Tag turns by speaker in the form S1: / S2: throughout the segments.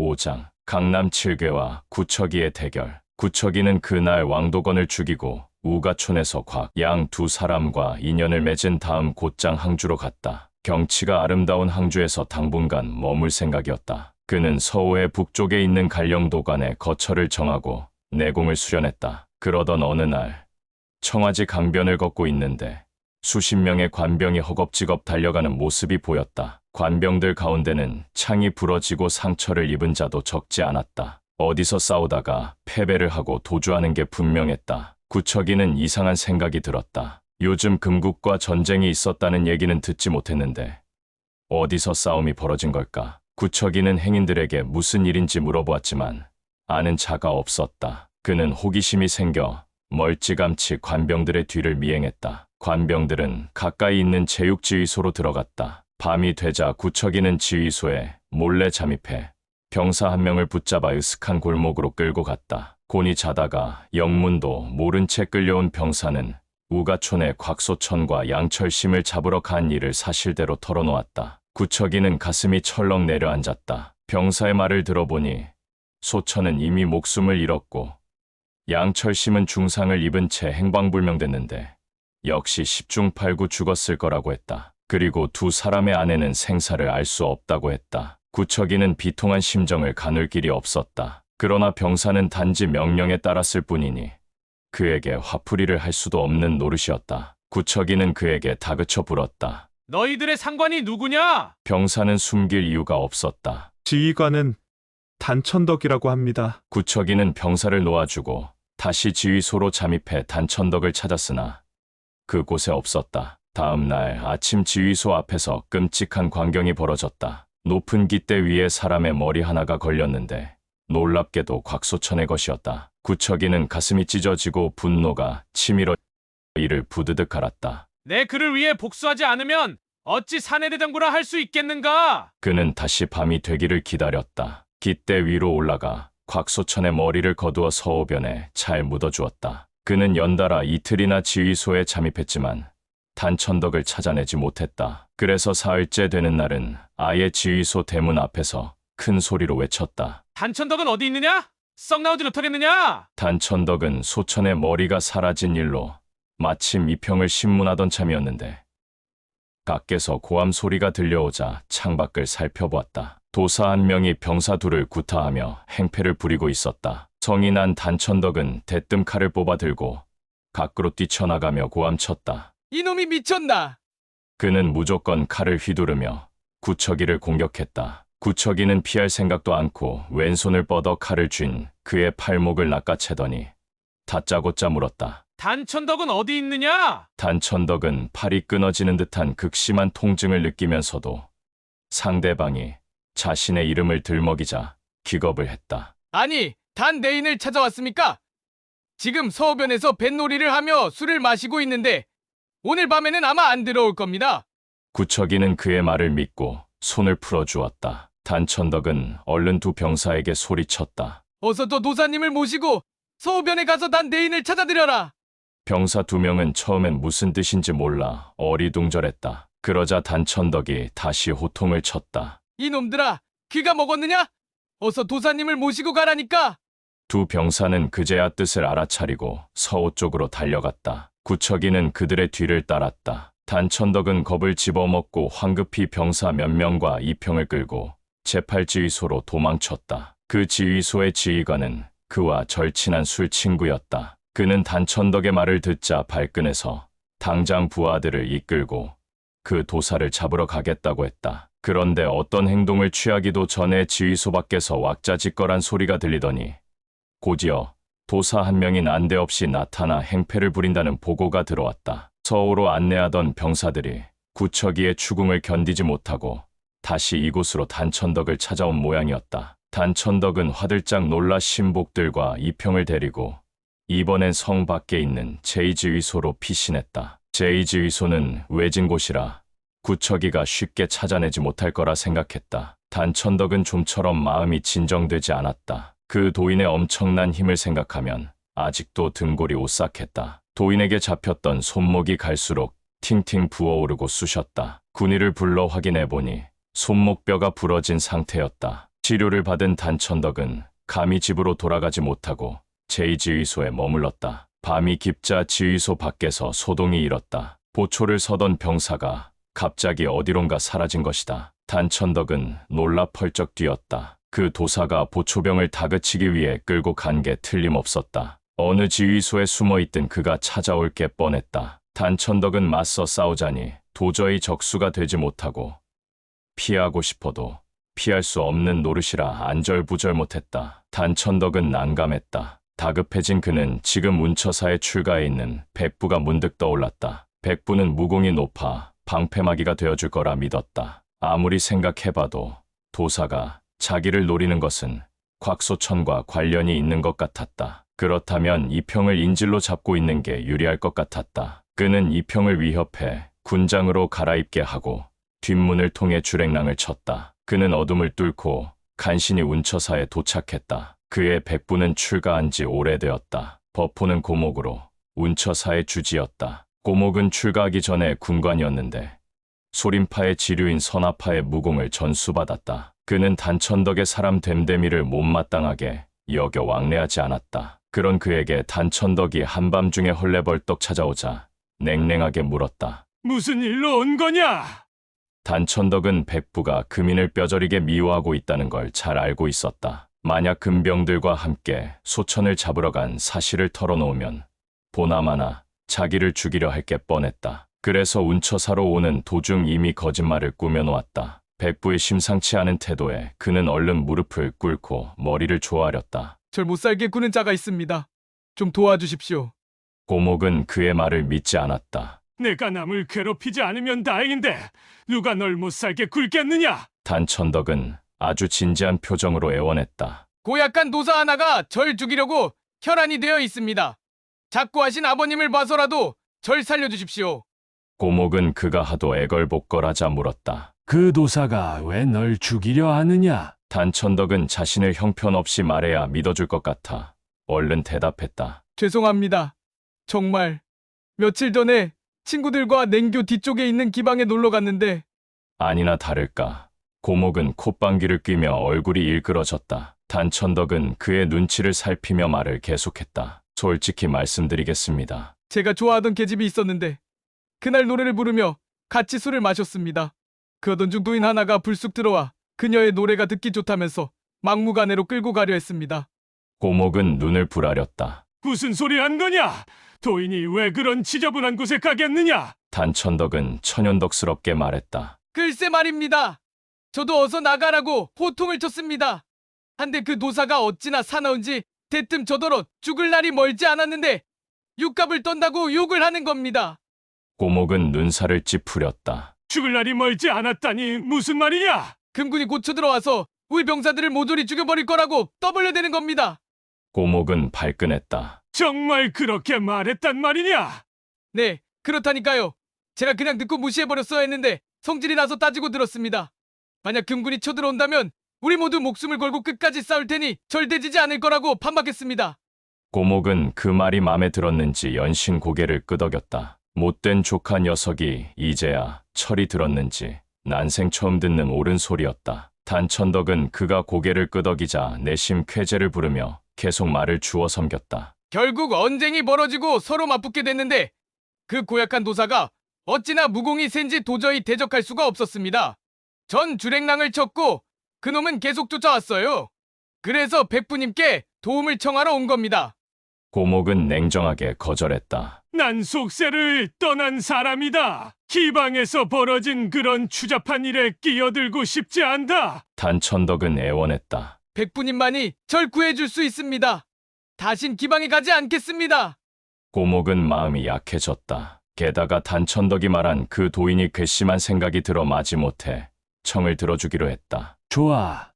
S1: 5장 강남 7괴와 구척이의 대결. 구척이는 그날 왕도건을 죽이고 우가촌에서 곽양 두 사람과 인연을 맺은 다음 곧장 항주로 갔다. 경치가 아름다운 항주에서 당분간 머물 생각이었다. 그는 서호의 북쪽에 있는 갈령도관에 거처를 정하고 내공을 수련했다. 그러던 어느 날 청아지 강변을 걷고 있는데 수십 명의 관병이 허겁지겁 달려가는 모습이 보였다. 관병들 가운데는 창이 부러지고 상처를 입은 자도 적지 않았다. 어디서 싸우다가 패배를 하고 도주하는 게 분명했다. 구척이는 이상한 생각이 들었다. 요즘 금국과 전쟁이 있었다는 얘기는 듣지 못했는데 어디서 싸움이 벌어진 걸까? 구척이는 행인들에게 무슨 일인지 물어보았지만 아는 자가 없었다. 그는 호기심이 생겨 멀찌감치 관병들의 뒤를 미행했다. 관병들은 가까이 있는 제육지휘소로 들어갔다. 밤이 되자 구척이는 지휘소에 몰래 잠입해 병사 한 명을 붙잡아 으슥한 골목으로 끌고 갔다. 곤히 자다가 영문도 모른 채 끌려온 병사는 우가촌의 곽소천과 양철심을 잡으러 간 일을 사실대로 털어놓았다. 구척이는 가슴이 철렁 내려앉았다. 병사의 말을 들어보니 소천은 이미 목숨을 잃었고 양철심은 중상을 입은 채 행방불명됐는데 역시 10중 8구 죽었을 거라고 했다. 그리고 두 사람의 아내는 생사를 알 수 없다고 했다. 구척이는 비통한 심정을 가눌 길이 없었다. 그러나 병사는 단지 명령에 따랐을 뿐이니 그에게 화풀이를 할 수도 없는 노릇이었다. 구척이는 그에게 다그쳐 물었다.
S2: 너희들의 상관이 누구냐?
S1: 병사는 숨길 이유가 없었다.
S3: 지휘관은 단천덕이라고 합니다.
S1: 구척이는 병사를 놓아주고 다시 지휘소로 잠입해 단천덕을 찾았으나 그곳에 없었다. 다음 날 아침 지휘소 앞에서 끔찍한 광경이 벌어졌다. 높은 깃대 위에 사람의 머리 하나가 걸렸는데 놀랍게도 곽소천의 것이었다. 구척이는 가슴이 찢어지고 분노가 치밀어 이를 부드득 갈았다.
S2: 내 그를 위해 복수하지 않으면 어찌 사내대장구라 할 수 있겠는가?
S1: 그는 다시 밤이 되기를 기다렸다. 깃대 위로 올라가 곽소천의 머리를 거두어 서호변에 잘 묻어주었다. 그는 연달아 이틀이나 지휘소에 잠입했지만 단천덕을 찾아내지 못했다. 그래서 사흘째 되는 날은 아예 지휘소 대문 앞에서 큰 소리로 외쳤다.
S2: 단천덕은 어디 있느냐? 썩 나오지 못하겠느냐?
S1: 단천덕은 소천의 머리가 사라진 일로 마침 이평을 신문하던 참이었는데 밖에서 고함 소리가 들려오자 창밖을 살펴보았다. 도사 한 명이 병사 둘을 구타하며 행패를 부리고 있었다. 성이 난 단천덕은 대뜸 칼을 뽑아 들고 밖으로 뛰쳐나가며 고함쳤다.
S2: 이놈이 미쳤나?
S1: 그는 무조건 칼을 휘두르며 구척이를 공격했다. 구척이는 피할 생각도 않고 왼손을 뻗어 칼을 쥔 그의 팔목을 낚아채더니 다짜고짜 물었다.
S2: 단천덕은 어디 있느냐?
S1: 단천덕은 팔이 끊어지는 듯한 극심한 통증을 느끼면서도 상대방이 자신의 이름을 들먹이자 기겁을 했다.
S4: 아니, 단 내인을 찾아왔습니까? 지금 서호변에서 뱃놀이를 하며 술을 마시고 있는데 오늘 밤에는 아마 안 들어올 겁니다.
S1: 구척이는 그의 말을 믿고 손을 풀어주었다. 단천덕은 얼른 두 병사에게 소리쳤다.
S4: 어서 또 도사님을 모시고 서호변에 가서 단 내인을 찾아드려라.
S1: 병사 두 명은 처음엔 무슨 뜻인지 몰라 어리둥절했다. 그러자 단천덕이 다시 호통을 쳤다.
S4: 이놈들아, 귀가 먹었느냐? 어서 도사님을 모시고 가라니까.
S1: 두 병사는 그제야 뜻을 알아차리고 서호 쪽으로 달려갔다. 구척이는 그들의 뒤를 따랐다. 단천덕은 겁을 집어먹고 황급히 병사 몇 명과 이평을 끌고 제8지휘소로 도망쳤다. 그 지휘소의 지휘관은 그와 절친한 술친구였다. 그는 단천덕의 말을 듣자 발끈해서 당장 부하들을 이끌고 그 도사를 잡으러 가겠다고 했다. 그런데 어떤 행동을 취하기도 전에 지휘소 밖에서 왁자지껄한 소리가 들리더니 곧이어 도사 한 명이 난데없이 나타나 행패를 부린다는 보고가 들어왔다. 서호로 안내하던 병사들이 구척이의 추궁을 견디지 못하고 다시 이곳으로 단천덕을 찾아온 모양이었다. 단천덕은 화들짝 놀라 신복들과 이평을 데리고 이번엔 성 밖에 있는 제2지휘소로 피신했다. 제2지휘소는 외진 곳이라 구척이가 쉽게 찾아내지 못할 거라 생각했다. 단천덕은 좀처럼 마음이 진정되지 않았다. 그 도인의 엄청난 힘을 생각하면 아직도 등골이 오싹했다. 도인에게 잡혔던 손목이 갈수록 팅팅 부어오르고 쑤셨다. 군의를 불러 확인해보니 손목뼈가 부러진 상태였다. 치료를 받은 단천덕은 감히 집으로 돌아가지 못하고 제2지휘소에 머물렀다. 밤이 깊자 지휘소 밖에서 소동이 일었다. 보초를 서던 병사가 갑자기 어디론가 사라진 것이다. 단천덕은 놀라 펄쩍 뛰었다. 그 도사가 보초병을 다그치기 위해 끌고 간 게 틀림없었다. 어느 지휘소에 숨어있던 그가 찾아올 게 뻔했다. 단천덕은 맞서 싸우자니 도저히 적수가 되지 못하고 피하고 싶어도 피할 수 없는 노릇이라 안절부절 못했다. 단천덕은 난감했다. 다급해진 그는 지금 운처사에 출가해 있는 백부가 문득 떠올랐다. 백부는 무공이 높아 방패막이가 되어줄 거라 믿었다. 아무리 생각해봐도 도사가 자기를 노리는 것은 곽소천과 관련이 있는 것 같았다. 그렇다면 이평을 인질로 잡고 있는 게 유리할 것 같았다. 그는 이평을 위협해 군장으로 갈아입게 하고 뒷문을 통해 주랭랑을 쳤다. 그는 어둠을 뚫고 간신히 운처사에 도착했다. 그의 백부는 출가한 지 오래되었다. 버포는 고목으로 운처사의 주지였다. 고목은 출가하기 전에 군관이었는데 소림파의 지류인 선화파의 무공을 전수받았다. 그는 단천덕의 사람 됨됨이를 못마땅하게 여겨 왕래하지 않았다. 그런 그에게 단천덕이 한밤중에 헐레벌떡 찾아오자 냉랭하게 물었다.
S2: 무슨 일로 온 거냐?
S1: 단천덕은 백부가 금인을 뼈저리게 미워하고 있다는 걸 잘 알고 있었다. 만약 금병들과 함께 소천을 잡으러 간 사실을 털어놓으면 보나마나 자기를 죽이려 할 게 뻔했다. 그래서 운처사로 오는 도중 이미 거짓말을 꾸며놓았다. 백부의 심상치 않은 태도에 그는 얼른 무릎을 꿇고 머리를 조아렸다.
S4: 절 못살게 구는 자가 있습니다. 좀 도와주십시오.
S1: 고목은 그의 말을 믿지 않았다.
S2: 내가 남을 괴롭히지 않으면 다행인데 누가 널 못살게 굴겠느냐?
S1: 단천덕은 아주 진지한 표정으로 애원했다.
S4: 고약한 도사 하나가 절 죽이려고 혈안이 되어 있습니다. 자꾸 하신 아버님을 봐서라도 절 살려주십시오.
S1: 고목은 그가 하도 애걸복걸하자 물었다.
S5: 그 도사가 왜 널 죽이려 하느냐?
S1: 단천덕은 자신을 형편없이 말해야 믿어줄 것 같아 얼른 대답했다.
S4: 죄송합니다. 정말 며칠 전에 친구들과 냉교 뒤쪽에 있는 기방에 놀러 갔는데
S1: 아니나 다를까 고목은 콧방귀를 뀌며 얼굴이 일그러졌다. 단천덕은 그의 눈치를 살피며 말을 계속했다. 솔직히 말씀드리겠습니다.
S4: 제가 좋아하던 계집이 있었는데 그날 노래를 부르며 같이 술을 마셨습니다. 그러던 중 도인 하나가 불쑥 들어와 그녀의 노래가 듣기 좋다면서 막무가내로 끌고 가려 했습니다.
S1: 고목은 눈을 부라렸다.
S2: 무슨 소리 한 거냐? 도인이 왜 그런 지저분한 곳에 가겠느냐?
S1: 단천덕은 천연덕스럽게 말했다.
S4: 글쎄 말입니다. 저도 어서 나가라고 호통을 쳤습니다. 한데 그 도사가 어찌나 사나운지 대뜸 저더러 죽을 날이 멀지 않았는데 육갑을 떤다고 욕을 하는 겁니다.
S1: 고목은 눈살을 찌푸렸다.
S2: 죽을 날이 멀지 않았다니 무슨 말이냐?
S4: 금군이 고쳐 들어와서 우리 병사들을 모조리 죽여버릴 거라고 떠벌려대는 겁니다.
S1: 고목은 발끈했다.
S2: 정말 그렇게 말했단 말이냐?
S4: 네, 그렇다니까요. 제가 그냥 듣고 무시해버렸어야 했는데 성질이 나서 따지고 들었습니다. 만약 금군이 쳐들어온다면 우리 모두 목숨을 걸고 끝까지 싸울 테니 절대지지 않을 거라고 반박했습니다.
S1: 고목은 그 말이 마음에 들었는지 연신 고개를 끄덕였다. 못된 조카 녀석이 이제야 철이 들었는지 난생 처음 듣는 옳은 소리였다. 단천덕은 그가 고개를 끄덕이자 내심 쾌재를 부르며 계속 말을 주워 섬겼다.
S4: 결국 언쟁이 벌어지고 서로 맞붙게 됐는데 그 고약한 도사가 어찌나 무공이 센지 도저히 대적할 수가 없었습니다. 전 주랭랑을 쳤고 그놈은 계속 쫓아왔어요. 그래서 백부님께 도움을 청하러 온 겁니다.
S1: 고목은 냉정하게 거절했다.
S2: 난 속세를 떠난 사람이다. 기방에서 벌어진 그런 추잡한 일에 끼어들고 싶지 않다.
S1: 단천덕은 애원했다.
S4: 백부님만이 절 구해줄 수 있습니다. 다신 기방에 가지 않겠습니다.
S1: 고목은 마음이 약해졌다. 게다가 단천덕이 말한 그 도인이 괘씸한 생각이 들어 마지못해 청을 들어주기로 했다.
S5: 좋아.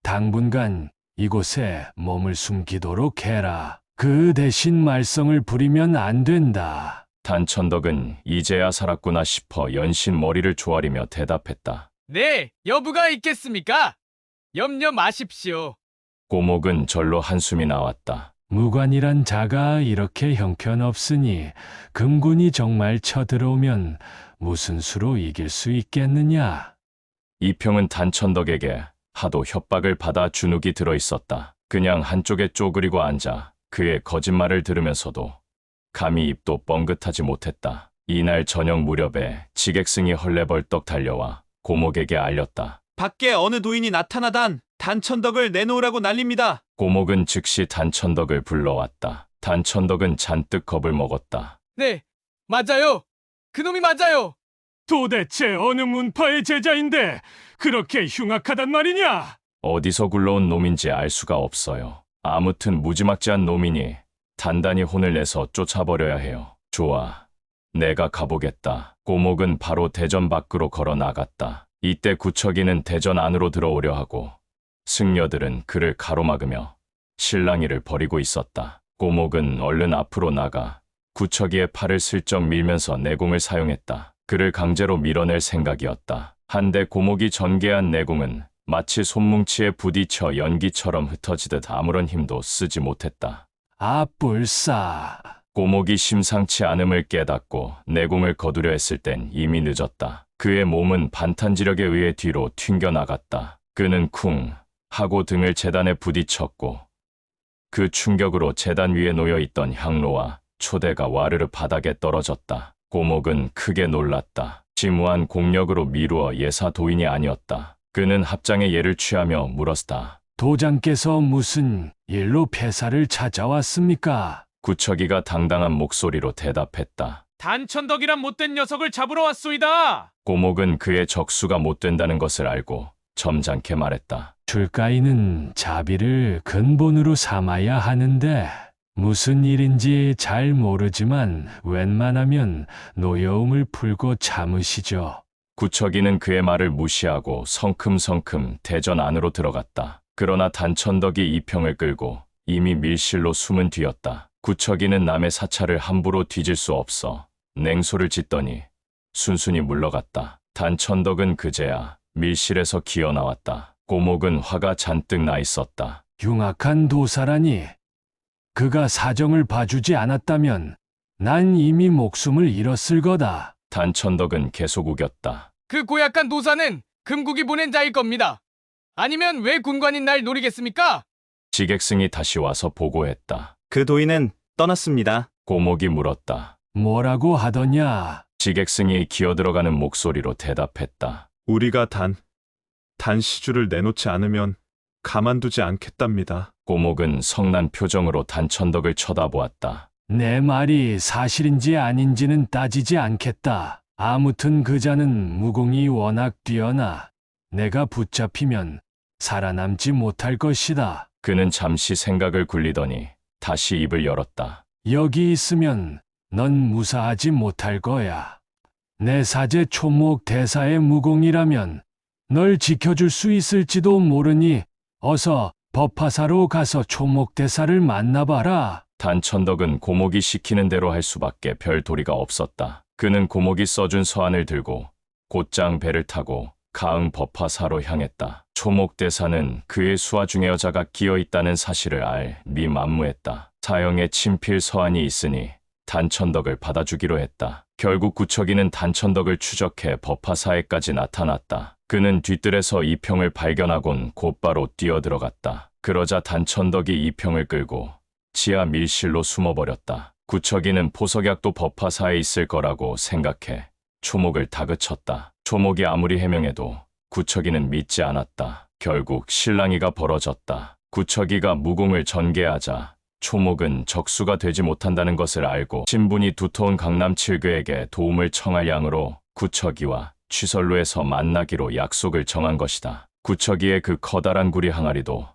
S5: 당분간 이곳에 몸을 숨기도록 해라. 그 대신 말썽을 부리면 안 된다.
S1: 단천덕은 이제야 살았구나 싶어 연신 머리를 조아리며 대답했다.
S4: 네, 여부가 있겠습니까? 염려 마십시오.
S1: 고목은 절로 한숨이 나왔다.
S5: 무관이란 자가 이렇게 형편없으니 금군이 정말 쳐들어오면 무슨 수로 이길 수 있겠느냐?
S1: 이평은 단천덕에게 하도 협박을 받아 주눅이 들어 있었다. 그냥 한쪽에 쪼그리고 앉아 그의 거짓말을 들으면서도 감히 입도 뻥긋하지 못했다. 이날 저녁 무렵에 지객승이 헐레벌떡 달려와 고목에게 알렸다.
S3: 밖에 어느 도인이 나타나단 단천덕을 내놓으라고 난립니다.
S1: 고목은 즉시 단천덕을 불러왔다. 단천덕은 잔뜩 겁을 먹었다.
S4: 네, 맞아요. 그놈이 맞아요.
S2: 도대체 어느 문파의 제자인데 그렇게 흉악하단 말이냐?
S1: 어디서 굴러온 놈인지 알 수가 없어요. 아무튼 무지막지한 놈이니 단단히 혼을 내서 쫓아버려야 해요. 좋아, 내가 가보겠다. 고목은 바로 대전 밖으로 걸어 나갔다. 이때 구척이는 대전 안으로 들어오려 하고 승려들은 그를 가로막으며 실랑이를 벌이고 있었다. 고목은 얼른 앞으로 나가 구척이의 팔을 슬쩍 밀면서 내공을 사용했다. 그를 강제로 밀어낼 생각이었다. 한데 고목이 전개한 내공은 마치 손뭉치에 부딪혀 연기처럼 흩어지듯 아무런 힘도 쓰지 못했다.
S5: 아, 뿔싸.
S1: 고목이 심상치 않음을 깨닫고 내공을 거두려 했을 땐 이미 늦었다. 그의 몸은 반탄지력에 의해 뒤로 튕겨나갔다. 그는 쿵 하고 등을 재단에 부딪혔고 그 충격으로 재단 위에 놓여있던 향로와 초대가 와르르 바닥에 떨어졌다. 고목은 크게 놀랐다. 지무한 공력으로 미루어 예사 도인이 아니었다. 그는 합장의 예를 취하며 물었다.
S5: 도장께서 무슨 일로 폐사를 찾아왔습니까?
S1: 구척이가 당당한 목소리로 대답했다.
S2: 단천덕이란 못된 녀석을 잡으러 왔소이다.
S1: 고목은 그의 적수가 못 된다는 것을 알고 점잖게 말했다.
S5: 줄가이는 자비를 근본으로 삼아야 하는데 무슨 일인지 잘 모르지만 웬만하면 노여움을 풀고 참으시죠.
S1: 구척이는 그의 말을 무시하고 성큼성큼 대전 안으로 들어갔다. 그러나 단천덕이 이평을 끌고 이미 밀실로 숨은 뒤였다. 구척이는 남의 사찰을 함부로 뒤질 수 없어 냉소를 짓더니 순순히 물러갔다. 단천덕은 그제야 밀실에서 기어나왔다. 고목은 화가 잔뜩 나 있었다.
S5: 흉악한 도사라니. 그가 사정을 봐주지 않았다면 난 이미 목숨을 잃었을 거다.
S1: 단천덕은 계속 우겼다.
S4: 그 고약한 도사는 금국이 보낸 자일 겁니다. 아니면 왜 군관인 날 노리겠습니까?
S1: 지객승이 다시 와서 보고했다.
S3: 그 도인은 떠났습니다.
S1: 고목이 물었다.
S5: 뭐라고 하더냐?
S1: 지객승이 기어들어가는 목소리로 대답했다.
S3: 우리가 단시주를 내놓지 않으면 가만두지 않겠답니다.
S1: 고목은 성난 표정으로 단천덕을 쳐다보았다.
S5: 내 말이 사실인지 아닌지는 따지지 않겠다. 아무튼 그자는 무공이 워낙 뛰어나 내가 붙잡히면 살아남지 못할 것이다.
S1: 그는 잠시 생각을 굴리더니 다시 입을 열었다.
S5: 여기 있으면 넌 무사하지 못할 거야. 내 사제 초목 대사의 무공이라면 널 지켜줄 수 있을지도 모르니 어서 법화사로 가서 초목 대사를 만나봐라.
S1: 단천덕은 고목이 시키는 대로 할 수밖에 별 도리가 없었다. 그는 고목이 써준 서한을 들고 곧장 배를 타고 가흥 법화사로 향했다. 초목대사는 그의 수하 중의 여자가 끼어 있다는 사실을 알 미만무했다. 사형의 친필 서한이 있으니 단천덕을 받아주기로 했다. 결국 구척이는 단천덕을 추적해 법화사에까지 나타났다. 그는 뒤뜰에서 이평을 발견하곤 곧바로 뛰어들어갔다. 그러자 단천덕이 이평을 끌고 지하 밀실로 숨어버렸다. 구척이는 포석약도 법화사에 있을 거라고 생각해 초목을 다그쳤다. 초목이 아무리 해명해도 구척이는 믿지 않았다. 결국 실랑이가 벌어졌다. 구척이가 무공을 전개하자 초목은 적수가 되지 못한다는 것을 알고 신분이 두터운 강남 칠교에게 도움을 청할 양으로 구척이와 취설루에서 만나기로 약속을 정한 것이다. 구척이의 그 커다란 구리 항아리도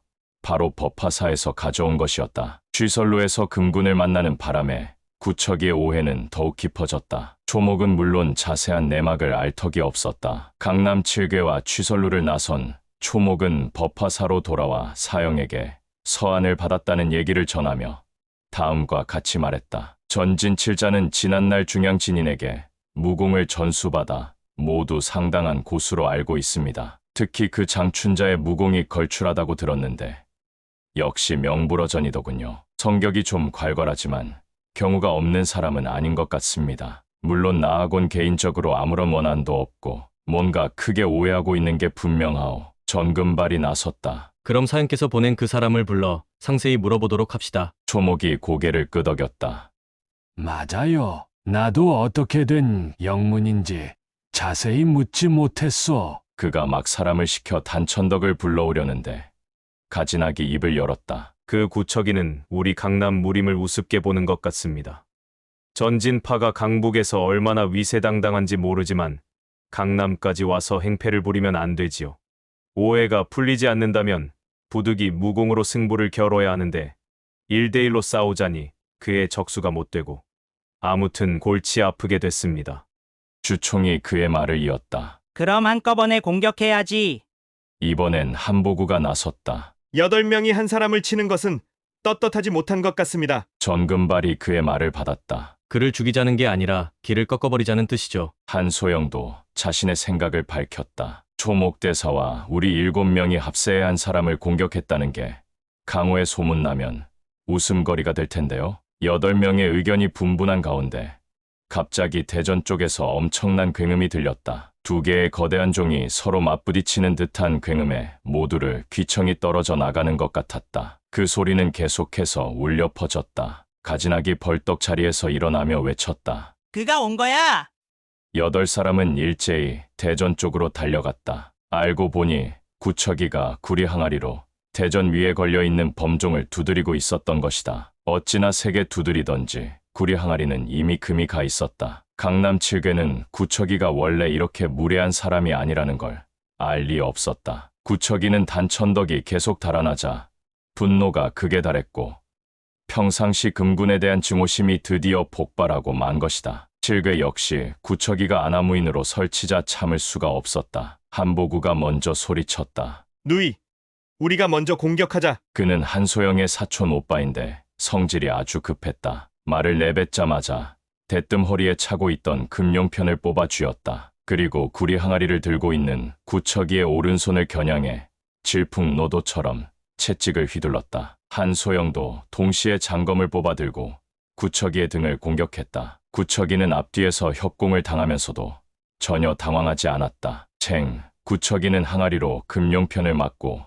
S1: 바로 법화사에서 가져온 것이었다. 취설루에서 금군을 만나는 바람에 구척이의 오해는 더욱 깊어졌다. 초목은 물론 자세한 내막을 알 턱이 없었다. 강남 칠괴와 취설루를 나선 초목은 법화사로 돌아와 사형에게 서한을 받았다는 얘기를 전하며 다음과 같이 말했다. 전진 칠자는 지난날 중양진인에게 무공을 전수받아 모두 상당한 고수로 알고 있습니다. 특히 그 장춘자의 무공이 걸출하다고 들었는데 역시 명불허전이더군요. 성격이 좀 괄괄하지만 경우가 없는 사람은 아닌 것 같습니다. 물론 나하곤 개인적으로 아무런 원한도 없고 뭔가 크게 오해하고 있는 게 분명하오. 전금발이 나섰다.
S6: 그럼 사형께서 보낸 그 사람을 불러 상세히 물어보도록 합시다.
S1: 초목이 고개를 끄덕였다.
S5: 맞아요. 나도 어떻게 된 영문인지 자세히 묻지 못했소.
S1: 그가 막 사람을 시켜 단천덕을 불러오려는데 가진학이 입을 열었다.
S7: 그 구척이는 우리 강남 무림을 우습게 보는 것 같습니다. 전진파가 강북에서 얼마나 위세당당한지 모르지만 강남까지 와서 행패를 부리면 안 되지요. 오해가 풀리지 않는다면 부득이 무공으로 승부를 겨뤄야 하는데 1대1로 싸우자니 그의 적수가 못 되고 아무튼 골치 아프게 됐습니다.
S1: 주총이 그의 말을 이었다.
S8: 그럼 한꺼번에 공격해야지.
S1: 이번엔 한보구가 나섰다.
S9: 8명이 한 사람을 치는 것은 떳떳하지 못한 것 같습니다.
S1: 전금발이 그의 말을 받았다.
S6: 그를 죽이자는 게 아니라 길을 꺾어버리자는 뜻이죠.
S1: 한소영도 자신의 생각을 밝혔다. 초목대사와 우리 7명이 합세해 사람을 공격했다는 게 강호에 소문나면 웃음거리가 될 텐데요. 8명의 의견이 분분한 가운데 갑자기 대전 쪽에서 엄청난 굉음이 들렸다. 2개의 거대한 종이 서로 맞부딪히는 듯한 굉음에 모두를 귀청이 떨어져 나가는 것 같았다. 그 소리는 계속해서 울려 퍼졌다. 가진학이 벌떡 자리에서 일어나며 외쳤다.
S8: 그가 온 거야.
S1: 8사람은 일제히 대전 쪽으로 달려갔다. 알고 보니 구척이가 구리 항아리로 대전 위에 걸려있는 범종을 두드리고 있었던 것이다. 어찌나 세게 두드리던지 구리 항아리는 이미 금이 가 있었다. 강남 7괴는 구척이가 원래 이렇게 무례한 사람이 아니라는 걸 알 리 없었다. 구척이는 단천덕이 계속 달아나자 분노가 극에 달했고 평상시 금군에 대한 증오심이 드디어 폭발하고 만 것이다. 7괴 역시 구척이가 아나무인으로 설치자 참을 수가 없었다. 한보구가 먼저 소리쳤다.
S9: 누이, 우리가 먼저 공격하자.
S1: 그는 한소영의 사촌 오빠인데 성질이 아주 급했다. 말을 내뱉자마자 대뜸 허리에 차고 있던 금용편을 뽑아 쥐었다. 그리고 구리 항아리를 들고 있는 구척이의 오른손을 겨냥해 질풍노도처럼 채찍을 휘둘렀다. 한소영도 동시에 장검을 뽑아 들고 구척이의 등을 공격했다. 구척이는 앞뒤에서 협공을 당하면서도 전혀 당황하지 않았다. 구척이는 항아리로 금용편을 맞고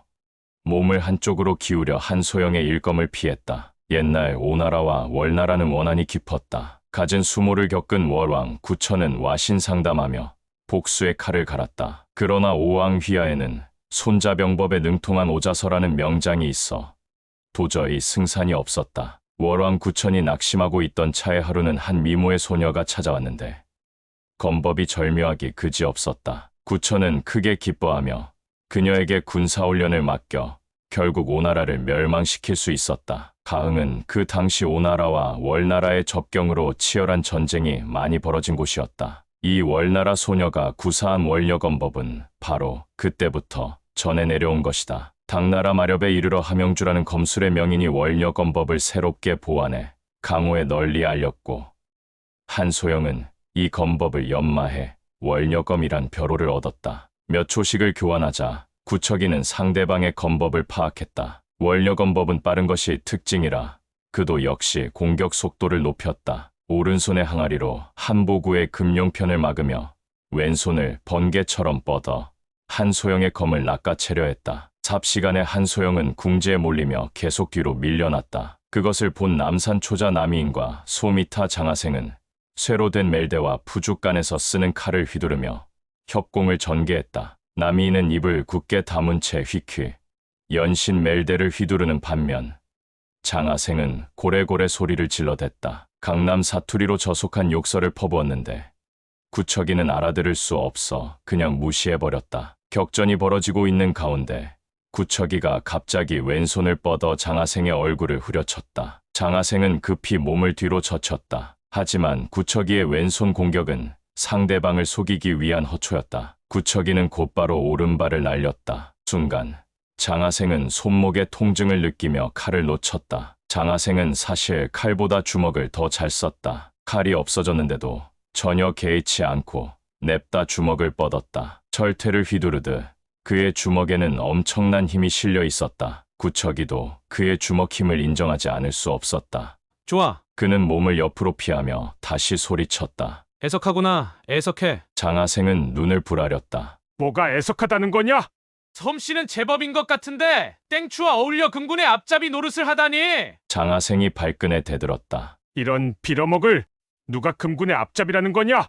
S1: 몸을 한쪽으로 기울여 한소영의 일검을 피했다. 옛날 오나라와 월나라는 원한이 깊었다. 갖은 수모를 겪은 월왕 구천은 와신상담하며 복수의 칼을 갈았다. 그러나 오왕 휘하에는 손자병법에 능통한 오자서라는 명장이 있어 도저히 승산이 없었다. 월왕 구천이 낙심하고 있던 차에 하루는 한 미모의 소녀가 찾아왔는데 검법이 절묘하기 그지없었다. 구천은 크게 기뻐하며 그녀에게 군사훈련을 맡겨 결국 오나라를 멸망시킬 수 있었다. 가흥은 그 당시 오나라와 월나라의 접경으로 치열한 전쟁이 많이 벌어진 곳이었다. 이 월나라 소녀가 구사한 월여검법은 바로 그때부터 전해 내려온 것이다. 당나라 마렵에 이르러 함영주라는 검술의 명인이 월여검법을 새롭게 보완해 강호에 널리 알렸고 한소영은 이 검법을 연마해 월여검이란 벼로를 얻었다. 몇 초씩을 교환하자 구척이는 상대방의 검법을 파악했다. 월여검법은 빠른 것이 특징이라 그도 역시 공격 속도를 높였다. 오른손의 항아리로 한보구의 금용편을 막으며 왼손을 번개처럼 뻗어 한소영의 검을 낚아채려 했다. 삽시간에 한소영은 궁지에 몰리며 계속 뒤로 밀려났다. 그것을 본 남산 초자 남이인과 소미타 장하생은 쇠로 된 멜대와 푸죽간에서 쓰는 칼을 휘두르며 협공을 전개했다. 남이인은 입을 굳게 다문 채 휘퀴 연신 멜대를 휘두르는 반면 장하생은 고래고래 소리를 질러댔다. 강남 사투리로 저속한 욕설을 퍼부었는데 구척이는 알아들을 수 없어 그냥 무시해버렸다. 격전이 벌어지고 있는 가운데 구척이가 갑자기 왼손을 뻗어 장하생의 얼굴을 후려쳤다. 장하생은 급히 몸을 뒤로 젖혔다. 하지만 구척이의 왼손 공격은 상대방을 속이기 위한 허초였다. 구척이는 곧바로 오른발을 날렸다. 순간 장하생은 손목의 통증을 느끼며 칼을 놓쳤다. 장하생은 사실 칼보다 주먹을 더 잘 썼다. 칼이 없어졌는데도 전혀 개의치 않고 냅다 주먹을 뻗었다. 철퇴를 휘두르듯 그의 주먹에는 엄청난 힘이 실려 있었다. 구척이도 그의 주먹 힘을 인정하지 않을 수 없었다.
S6: 좋아.
S1: 그는 몸을 옆으로 피하며 다시 소리쳤다.
S6: 애석하구나. 애석해.
S1: 장하생은 눈을 부라렸다.
S2: 뭐가 애석하다는 거냐? 솜씨는 제법인 것 같은데 땡추와 어울려 금군의 앞잡이 노릇을 하다니.
S1: 장하생이 발끈에 대들었다.
S2: 이런 빌어먹을 누가 금군의 앞잡이라는 거냐?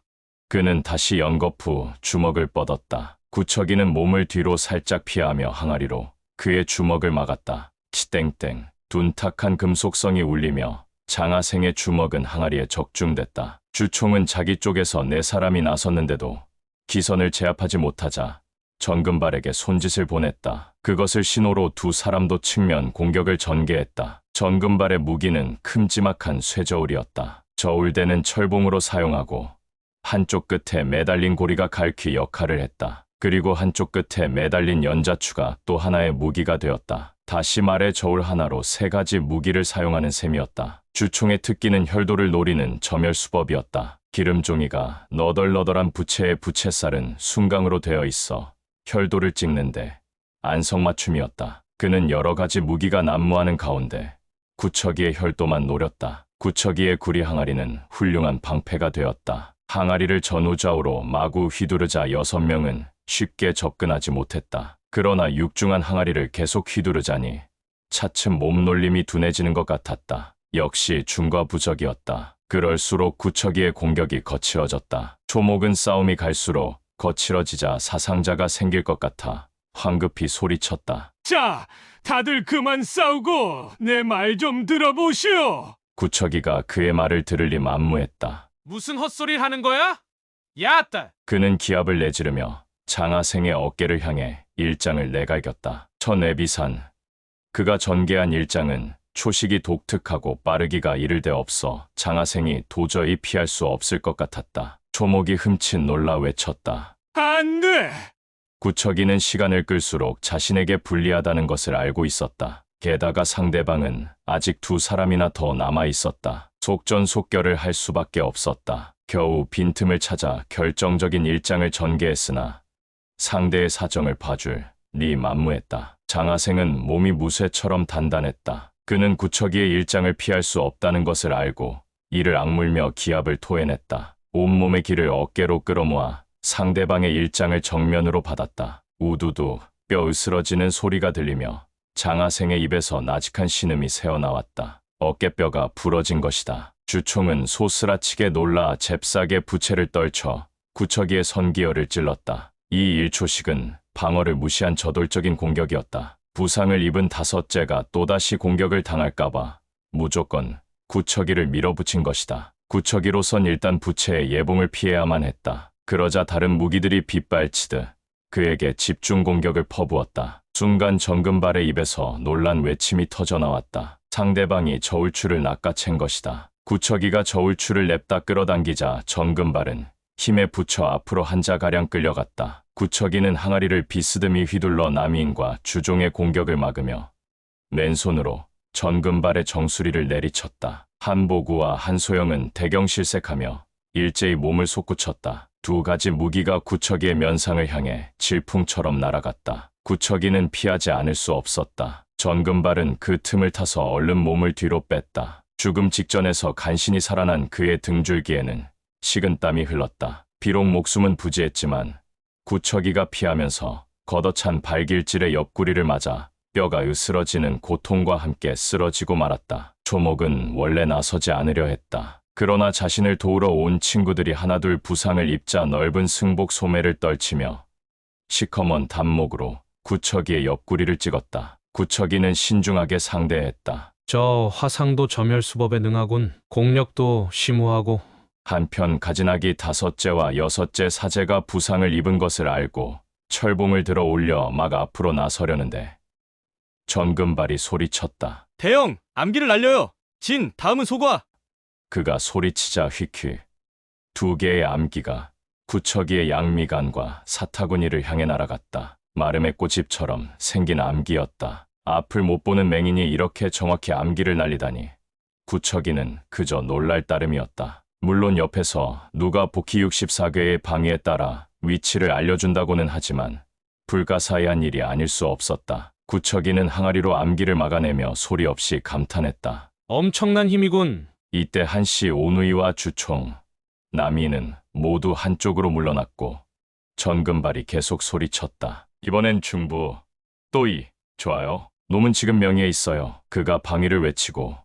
S1: 그는 다시 연거푸 주먹을 뻗었다. 구척이는 몸을 뒤로 살짝 피하며 항아리로 그의 주먹을 막았다. 치땡땡. 둔탁한 금속성이 울리며 장하생의 주먹은 항아리에 적중됐다. 주총은 자기 쪽에서 네 사람이 나섰는데도 기선을 제압하지 못하자 전금발에게 손짓을 보냈다. 그것을 신호로 두 사람도 측면 공격을 전개했다. 전금발의 무기는 큼지막한 쇠저울이었다. 저울대는 철봉으로 사용하고 한쪽 끝에 매달린 고리가 갈퀴 역할을 했다. 그리고 한쪽 끝에 매달린 연자추가 또 하나의 무기가 되었다. 다시 말해 저울 하나로 세 가지 무기를 사용하는 셈이었다. 주총의 특기는 혈도를 노리는 점혈수법이었다. 기름종이가 너덜너덜한 부채의 부채살은 순강으로 되어 있어 혈도를 찍는데 안성맞춤이었다. 그는 여러 가지 무기가 난무하는 가운데 구척이의 혈도만 노렸다. 구척이의 구리 항아리는 훌륭한 방패가 되었다. 항아리를 전후좌우로 마구 휘두르자 6명은 쉽게 접근하지 못했다. 그러나 육중한 항아리를 계속 휘두르자니 차츰 몸놀림이 둔해지는 것 같았다. 역시 중과부적이었다. 그럴수록 구척이의 공격이 거칠어졌다. 초목은 싸움이 갈수록 거칠어지자 사상자가 생길 것 같아 황급히 소리쳤다.
S2: 자, 다들 그만 싸우고 내 말 좀 들어보시오.
S1: 구척이가 그의 말을 들으리 만무했다.
S2: 무슨 헛소리를 하는 거야? 야따!
S1: 그는 기합을 내지르며 장하생의 어깨를 향해 일장을 내갈겼다. 천외비산. 그가 전개한 일장은 초식이 독특하고 빠르기가 이를 데 없어 장하생이 도저히 피할 수 없을 것 같았다. 초목이 흠칫 놀라 외쳤다.
S2: 안 돼!
S1: 구척이는 시간을 끌수록 자신에게 불리하다는 것을 알고 있었다. 게다가 상대방은 아직 두 사람이나 더 남아 있었다. 속전속결을 할 수밖에 없었다. 겨우 빈틈을 찾아 결정적인 일장을 전개했으나 상대의 사정을 봐줄 리 만무했다. 장하생은 몸이 무쇠처럼 단단했다. 그는 구척이의 일장을 피할 수 없다는 것을 알고 이를 악물며 기합을 토해냈다. 온몸의 기를 어깨로 끌어모아 상대방의 일장을 정면으로 받았다. 우두두 뼈 으스러지는 소리가 들리며 장하생의 입에서 나직한 신음이 새어나왔다. 어깨뼈가 부러진 것이다. 주총은 소스라치게 놀라 잽싸게 부채를 떨쳐 구척이의 선기열을 찔렀다. 이 1초씩은 방어를 무시한 저돌적인 공격이었다. 부상을 입은 다섯째가 또다시 공격을 당할까봐 무조건 구척이를 밀어붙인 것이다. 구척이로선 일단 부채의 예봉을 피해야만 했다. 그러자 다른 무기들이 빗발치듯 그에게 집중 공격을 퍼부었다. 순간 전금발의 입에서 놀란 외침이 터져나왔다. 상대방이 저울추를 낚아챈 것이다. 구척이가 저울추를 냅다 끌어당기자 전금발은 힘에 부쳐 앞으로 한자가량 끌려갔다. 구척이는 항아리를 비스듬히 휘둘러 남인과 주종의 공격을 막으며 맨손으로 전금발의 정수리를 내리쳤다. 한보구와 한소영은 대경실색하며 일제히 몸을 솟구쳤다. 두 가지 무기가 구척이의 면상을 향해 질풍처럼 날아갔다. 구척이는 피하지 않을 수 없었다. 전금발은 그 틈을 타서 얼른 몸을 뒤로 뺐다. 죽음 직전에서 간신히 살아난 그의 등줄기에는 식은땀이 흘렀다. 비록 목숨은 부지했지만 구척이가 피하면서 걷어찬 발길질의 옆구리를 맞아 뼈가 으스러지는 고통과 함께 쓰러지고 말았다. 초목은 원래 나서지 않으려 했다. 그러나 자신을 도우러 온 친구들이 하나둘 부상을 입자 넓은 승복 소매를 떨치며 시커먼 단목으로 구척이의 옆구리를 찍었다. 구척이는 신중하게 상대했다.
S10: 저 화상도 점혈수법에 능하군. 공력도 심우하고.
S1: 한편 가진아기 다섯째와 여섯째 사제가 부상을 입은 것을 알고 철봉을 들어 올려 막 앞으로 나서려는데 전금발이 소리쳤다.
S3: 대형, 암기를 날려요. 진, 다음은 소과.
S1: 그가 소리치자 휘퀴 두 개의 암기가 구척이의 양미간과 사타구니를 향해 날아갔다. 마름의 꽃잎처럼 생긴 암기였다. 앞을 못 보는 맹인이 이렇게 정확히 암기를 날리다니 구척이는 그저 놀랄 따름이었다. 물론 옆에서 누가 복희 64괴의 방해에 따라 위치를 알려준다고는 하지만 불가사의한 일이 아닐 수 없었다. 구척이는 항아리로 암기를 막아내며 소리 없이 감탄했다.
S10: 엄청난 힘이군.
S1: 이때 한시 오누이와 주총, 남이는 모두 한쪽으로 물러났고 전금발이 계속 소리쳤다. 이번엔 중부. 또이. 좋아요. 놈은 지금 명예에 있어요. 그가 방위를 외치고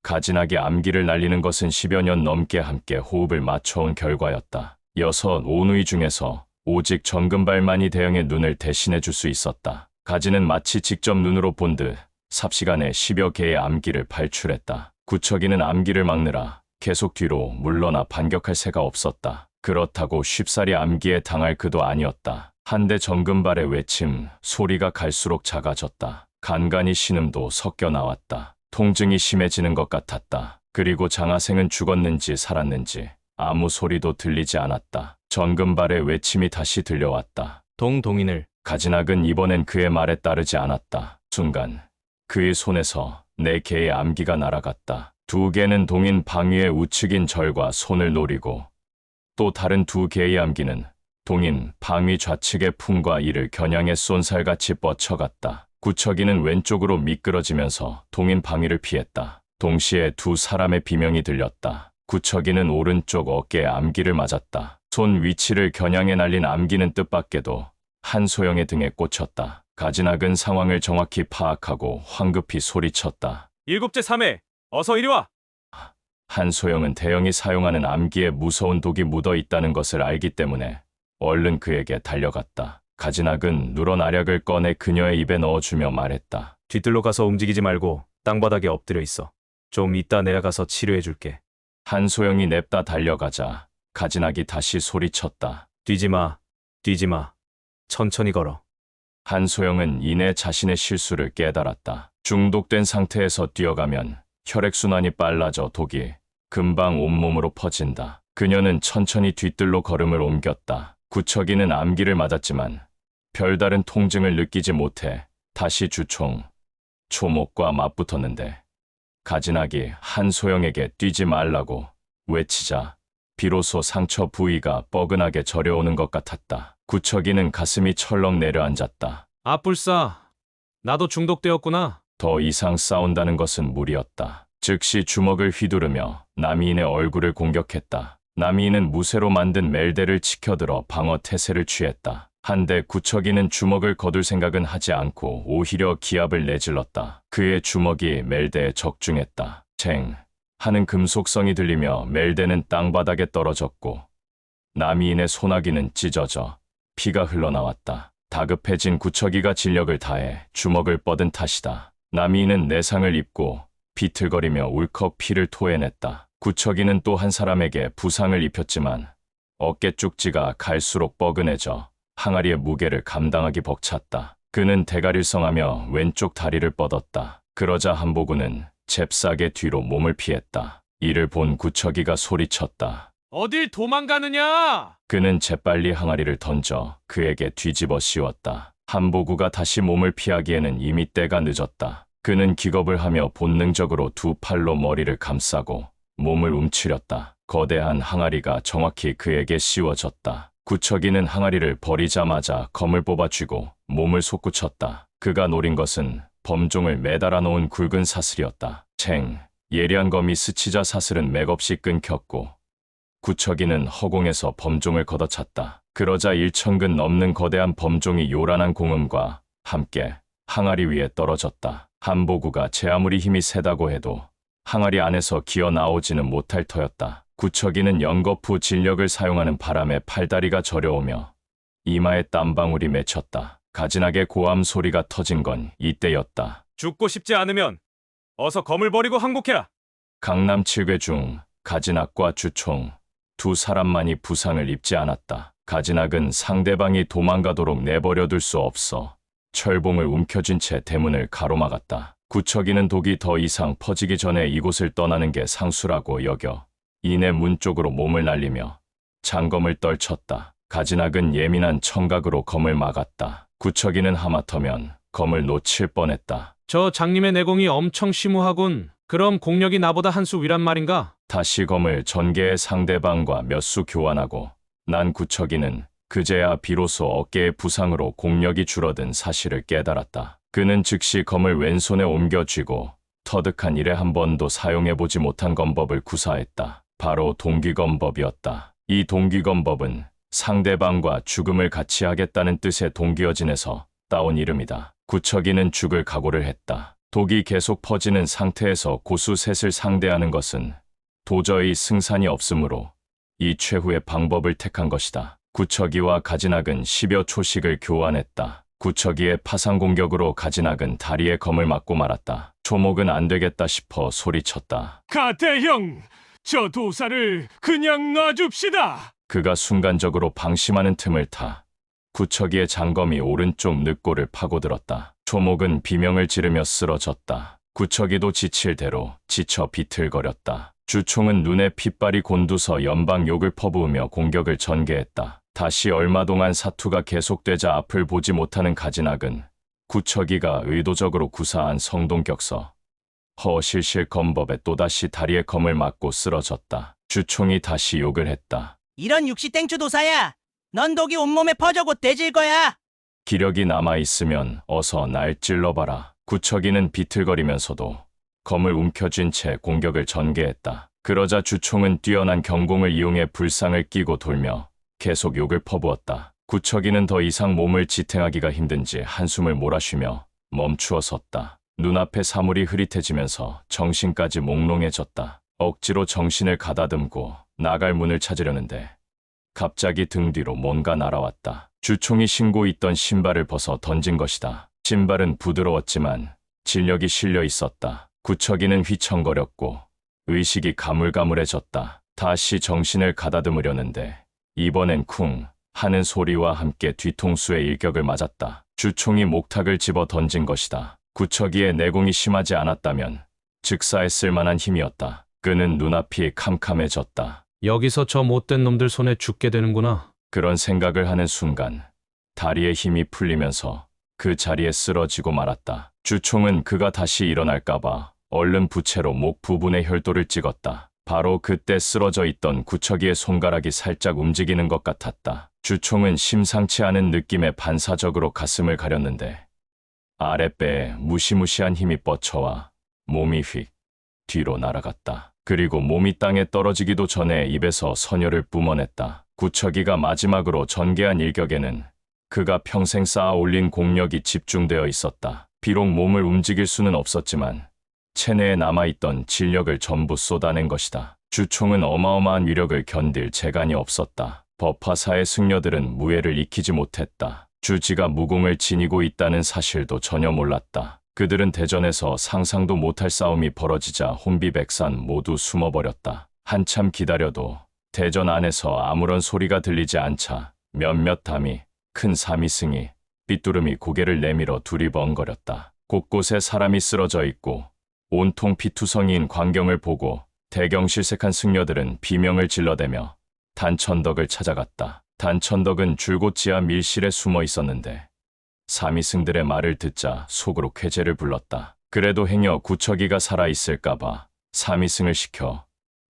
S1: 가진하게 암기를 날리는 것은 10여 년 넘게 함께 호흡을 맞춰온 결과였다. 6 오누이 중에서 오직 정금발만이 대형의 눈을 대신해 줄 수 있었다. 가진은 마치 직접 눈으로 본 듯 삽시간에 10여 개의 암기를 발출했다. 구척이는 암기를 막느라 계속 뒤로 물러나 반격할 새가 없었다. 그렇다고 쉽사리 암기에 당할 그도 아니었다. 한대 정금발의 외침, 소리가 갈수록 작아졌다. 간간이 신음도 섞여 나왔다. 통증이 심해지는 것 같았다. 그리고 장하생은 죽었는지 살았는지 아무 소리도 들리지 않았다. 정금발의 외침이 다시 들려왔다.
S6: 동인을
S1: 가진학은 이번엔 그의 말에 따르지 않았다. 순간 그의 손에서 4개의 암기가 날아갔다. 2개는 동인 방위의 우측인 절과 손을 노리고 또 다른 2개의 암기는 동인 방위 좌측의 품과 이를 겨냥해 쏜살같이 뻗쳐갔다. 구척이는 왼쪽으로 미끄러지면서 동인 방위를 피했다. 동시에 2 사람의 비명이 들렸다. 구척이는 오른쪽 어깨에 암기를 맞았다. 손 위치를 겨냥해 날린 암기는 뜻밖에도 한소영의 등에 꽂혔다. 가진학은 상황을 정확히 파악하고 황급히 소리쳤다.
S7: 7째 3회, 어서 이리 와!
S1: 한소영은 대형이 사용하는 암기에 무서운 독이 묻어 있다는 것을 알기 때문에 얼른 그에게 달려갔다. 가진학은 누런 알약을 꺼내 그녀의 입에 넣어주며 말했다.
S7: 뒤뜰로 가서 움직이지 말고 땅바닥에 엎드려 있어. 좀 이따 내가 가서 치료해 줄게.
S1: 한소영이 냅다 달려가자 가진학이 다시 소리쳤다.
S7: 뛰지 마. 천천히 걸어.
S1: 한소영은 이내 자신의 실수를 깨달았다. 중독된 상태에서 뛰어가면 혈액순환이 빨라져 독이 금방 온몸으로 퍼진다. 그녀는 천천히 뒤뜰로 걸음을 옮겼다. 구척이는 암기를 맞았지만 별다른 통증을 느끼지 못해 다시 주총, 초목과 맞붙었는데 가진학이 한소영에게 뛰지 말라고 외치자 비로소 상처 부위가 뻐근하게 저려오는 것 같았다. 구척이는 가슴이 철렁 내려앉았다.
S10: 아뿔싸. 나도 중독되었구나.
S1: 더 이상 싸운다는 것은 무리였다. 즉시 주먹을 휘두르며 남이인의 얼굴을 공격했다. 남이인은 무쇠로 만든 멜대를 치켜들어 방어 태세를 취했다. 한데 구척이는 주먹을 거둘 생각은 하지 않고 오히려 기압을 내질렀다. 그의 주먹이 멜대에 적중했다. 쟁 하는 금속성이 들리며 멜대는 땅바닥에 떨어졌고 남이인의 소나기는 찢어져 피가 흘러나왔다. 다급해진 구척이가 진력을 다해 주먹을 뻗은 탓이다. 남이인은 내상을 입고 비틀거리며 울컥 피를 토해냈다. 구척이는 또 한 사람에게 부상을 입혔지만 어깨 쪽지가 갈수록 뻐근해져 항아리의 무게를 감당하기 벅찼다. 그는 대가릴성하며 왼쪽 다리를 뻗었다. 그러자 한보구는 잽싸게 뒤로 몸을 피했다. 이를 본 구척이가 소리쳤다.
S10: 어딜 도망가느냐?
S1: 그는 재빨리 항아리를 던져 그에게 뒤집어 씌웠다. 한보구가 다시 몸을 피하기에는 이미 때가 늦었다. 그는 기겁을 하며 본능적으로 2 팔로 머리를 감싸고 몸을 움츠렸다. 거대한 항아리가 정확히 그에게 씌워졌다. 구척이는 항아리를 버리자마자 검을 뽑아 쥐고 몸을 솟구쳤다. 그가 노린 것은 범종을 매달아 놓은 굵은 사슬이었다. 챙! 예리한 검이 스치자 사슬은 맥없이 끊겼고 구척이는 허공에서 범종을 걷어찼다. 그러자 1,000근 넘는 거대한 범종이 요란한 공음과 함께 항아리 위에 떨어졌다. 한보구가 제 아무리 힘이 세다고 해도 항아리 안에서 기어 나오지는 못할 터였다. 구척이는 연거푸 진력을 사용하는 바람에 팔다리가 저려오며 이마에 땀방울이 맺혔다. 가진하게 고함 소리가 터진 건 이때였다.
S7: 죽고 싶지 않으면 어서 검을 버리고 항복해라.
S1: 강남 7궤 중 가진학과 주총 2 사람만이 부상을 입지 않았다. 가진학은 상대방이 도망가도록 내버려둘 수 없어 철봉을 움켜쥔 채 대문을 가로막았다. 구척이는 독이 더 이상 퍼지기 전에 이곳을 떠나는 게 상수라고 여겨 이내 문 쪽으로 몸을 날리며 장검을 떨쳤다. 가진학은 예민한 청각으로 검을 막았다. 구척이는 하마터면 검을 놓칠 뻔했다.
S10: 저 장님의 내공이 엄청 심오하군. 그럼 공력이 나보다 한 수 위란 말인가?
S1: 다시 검을 전개해 상대방과 몇 수 교환하고 난 구척이는 그제야 비로소 어깨의 부상으로 공력이 줄어든 사실을 깨달았다. 그는 즉시 검을 왼손에 옮겨 쥐고 터득한 이래 한 번도 사용해보지 못한 검법을 구사했다. 바로 동기검법이었다. 이 동기검법은 상대방과 죽음을 같이 하겠다는 뜻의 동기어진에서 따온 이름이다. 구척이는 죽을 각오를 했다. 독이 계속 퍼지는 상태에서 고수 셋을 상대하는 것은 도저히 승산이 없으므로 이 최후의 방법을 택한 것이다. 구척이와 가진학은 10여 초씩을 교환했다. 구척이의 파상 공격으로 가진학은 다리에 검을 맞고 말았다. 초목은 안 되겠다 싶어 소리쳤다.
S2: 가태형, 저 도사를 그냥 놔줍시다.
S1: 그가 순간적으로 방심하는 틈을 타 구척이의 장검이 오른쪽 늑골을 파고들었다. 초목은 비명을 지르며 쓰러졌다. 구척이도 지칠 대로 지쳐 비틀거렸다. 주총은 눈에 핏발이 곤두서 연방 욕을 퍼부으며 공격을 전개했다. 다시 얼마 동안 사투가 계속되자 앞을 보지 못하는 가진학은 구척이가 의도적으로 구사한 성동격서 허실실 검법에 또다시 다리에 검을 맞고 쓰러졌다. 주총이 다시 욕을 했다.
S8: 이런 육시땡추 도사야. 넌 독이 온몸에 퍼져 곧 돼질 거야.
S1: 기력이 남아있으면 어서 날 찔러봐라. 구척이는 비틀거리면서도 검을 움켜쥔 채 공격을 전개했다. 그러자 주총은 뛰어난 경공을 이용해 불상을 끼고 돌며 계속 욕을 퍼부었다. 구척이는 더 이상 몸을 지탱하기가 힘든지 한숨을 몰아쉬며 멈추어 섰다. 눈앞의 사물이 흐릿해지면서 정신까지 몽롱해졌다. 억지로 정신을 가다듬고 나갈 문을 찾으려는데 갑자기 등 뒤로 뭔가 날아왔다. 주총이 신고 있던 신발을 벗어 던진 것이다. 신발은 부드러웠지만 진력이 실려 있었다. 구척이는 휘청거렸고 의식이 가물가물해졌다. 다시 정신을 가다듬으려는데 이번엔 쿵 하는 소리와 함께 뒤통수에 일격을 맞았다. 주총이 목탁을 집어 던진 것이다. 구척이의 내공이 심하지 않았다면 즉사했을 만한 힘이었다. 그는 눈앞이 캄캄해졌다.
S10: 여기서 저 못된 놈들 손에 죽게 되는구나.
S1: 그런 생각을 하는 순간 다리에 힘이 풀리면서 그 자리에 쓰러지고 말았다. 주총은 그가 다시 일어날까봐 얼른 부채로 목 부분에 혈도를 찍었다. 바로 그때 쓰러져 있던 구척이의 손가락이 살짝 움직이는 것 같았다. 주총은 심상치 않은 느낌에 반사적으로 가슴을 가렸는데 아랫배에 무시무시한 힘이 뻗쳐와 몸이 휙 뒤로 날아갔다. 그리고 몸이 땅에 떨어지기도 전에 입에서 선혈을 뿜어냈다. 구척이가 마지막으로 전개한 일격에는 그가 평생 쌓아 올린 공력이 집중되어 있었다. 비록 몸을 움직일 수는 없었지만 체내에 남아있던 진력을 전부 쏟아낸 것이다. 주총은 어마어마한 위력을 견딜 재간이 없었다. 법화사의 승려들은 무예를 익히지 못했다. 주지가 무공을 지니고 있다는 사실도 전혀 몰랐다. 그들은 대전에서 상상도 못할 싸움이 벌어지자 혼비백산 모두 숨어버렸다. 한참 기다려도 대전 안에서 아무런 소리가 들리지 않자 몇몇 담이 큰 사미승이 삐뚤음이 고개를 내밀어 두리번거렸다. 곳곳에 사람이 쓰러져 있고 온통 피투성이인 광경을 보고 대경실색한 승려들은 비명을 질러대며 단천덕을 찾아갔다. 단천덕은 줄곧 지하 밀실에 숨어 있었는데 사미승들의 말을 듣자 속으로 쾌재를 불렀다. 그래도 행여 구척이가 살아있을까봐 사미승을 시켜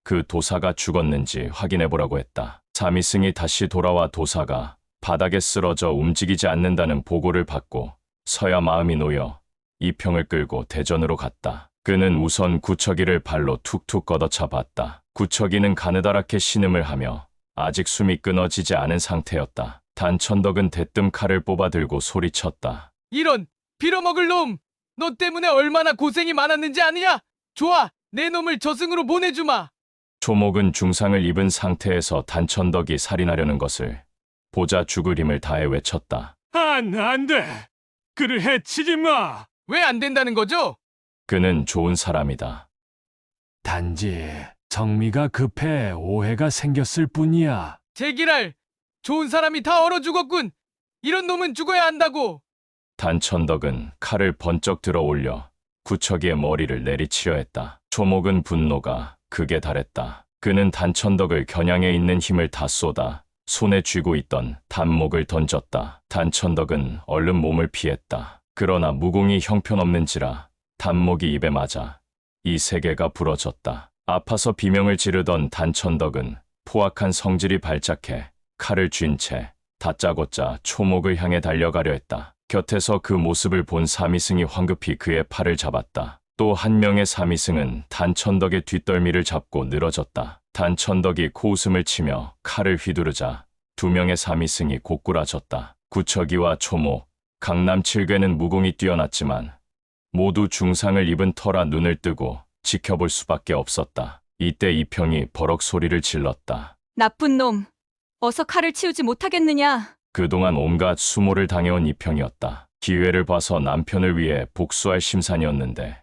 S1: 그 도사가 죽었는지 확인해보라고 했다. 사미승이 다시 돌아와 도사가 바닥에 쓰러져 움직이지 않는다는 보고를 받고 서야 마음이 놓여 이평을 끌고 대전으로 갔다. 그는 우선 구척이를 발로 툭툭 걷어차 봤다. 구척이는 가느다랗게 신음을 하며 아직 숨이 끊어지지 않은 상태였다. 단천덕은 대뜸 칼을 뽑아들고 소리쳤다.
S4: 이런 빌어먹을 놈! 너 때문에 얼마나 고생이 많았는지 아느냐? 좋아, 내 놈을 저승으로 보내주마!
S1: 초목은 중상을 입은 상태에서 단천덕이 살인하려는 것을 보자 죽을 힘을 다해 외쳤다.
S2: 안 돼. 그를 해치지 마.
S4: 왜 안 된다는 거죠?
S1: 그는 좋은 사람이다.
S5: 단지 성미가 급해 오해가 생겼을 뿐이야.
S4: 제기랄, 좋은 사람이 다 얼어 죽었군. 이런 놈은 죽어야 한다고.
S1: 단천덕은 칼을 번쩍 들어 올려 구척이의 머리를 내리치려 했다. 초목은 분노가 극에 달했다. 그는 단천덕을 겨냥해 있는 힘을 다 쏟아 손에 쥐고 있던 단목을 던졌다. 단천덕은 얼른 몸을 피했다. 그러나 무공이 형편없는지라 단목이 입에 맞아 이 세계가 부러졌다. 아파서 비명을 지르던 단천덕은 포악한 성질이 발작해 칼을 쥔 채 다짜고짜 초목을 향해 달려가려 했다. 곁에서 그 모습을 본 사미승이 황급히 그의 팔을 잡았다. 또 한 명의 사미승은 단천덕의 뒷덜미를 잡고 늘어졌다. 단천덕이 코웃음을 치며 칼을 휘두르자 두 명의 삼위승이 고꾸라졌다. 구척이와 초목, 강남 7괴는 무공이 뛰어났지만 모두 중상을 입은 터라 눈을 뜨고 지켜볼 수밖에 없었다. 이때 이평이 버럭 소리를 질렀다.
S11: 나쁜 놈, 어서 칼을 치우지 못하겠느냐?
S1: 그동안 온갖 수모를 당해온 이평이었다. 기회를 봐서 남편을 위해 복수할 심산이었는데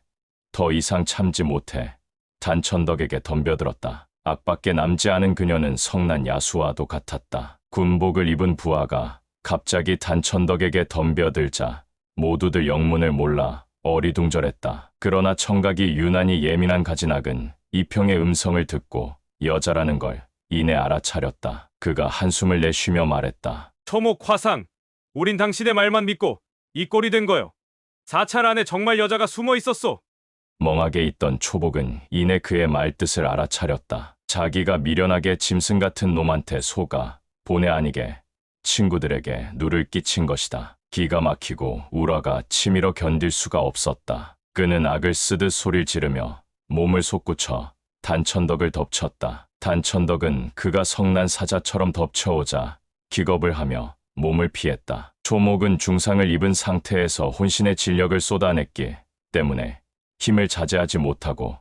S1: 더 이상 참지 못해 단천덕에게 덤벼들었다. 악밖에 남지 않은 그녀는 성난 야수와도 같았다. 군복을 입은 부하가 갑자기 단천덕에게 덤벼들자 모두들 영문을 몰라 어리둥절했다. 그러나 청각이 유난히 예민한 가진학은 이평의 음성을 듣고 여자라는 걸 이내 알아차렸다. 그가 한숨을 내쉬며 말했다.
S7: 초목 화상, 우린 당신의 말만 믿고 이 꼴이 된 거요. 사찰 안에 정말 여자가 숨어 있었소.
S1: 멍하게 있던 초복은 이내 그의 말뜻을 알아차렸다. 자기가 미련하게 짐승 같은 놈한테 속아 본의 아니게 친구들에게 누를 끼친 것이다. 기가 막히고 우라가 치밀어 견딜 수가 없었다. 그는 악을 쓰듯 소리를 지르며 몸을 솟구쳐 단천덕을 덮쳤다. 단천덕은 그가 성난 사자처럼 덮쳐오자 기겁을 하며 몸을 피했다. 초목은 중상을 입은 상태에서 혼신의 진력을 쏟아냈기 때문에 힘을 자제하지 못하고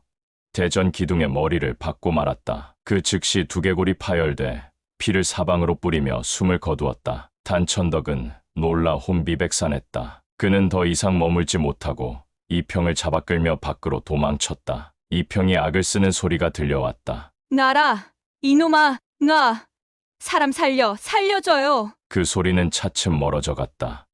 S1: 대전 기둥에 머리를 박고 말았다. 그 즉시 두개골이 파열돼 피를 사방으로 뿌리며 숨을 거두었다. 단천덕은 놀라 혼비백산했다. 그는 더 이상 머물지 못하고 이평을 잡아 끌며 밖으로 도망쳤다. 이평이 악을 쓰는 소리가 들려왔다.
S11: 나라, 이놈아, 나 사람 살려줘요.
S1: 그 소리는 차츰 멀어져 갔다.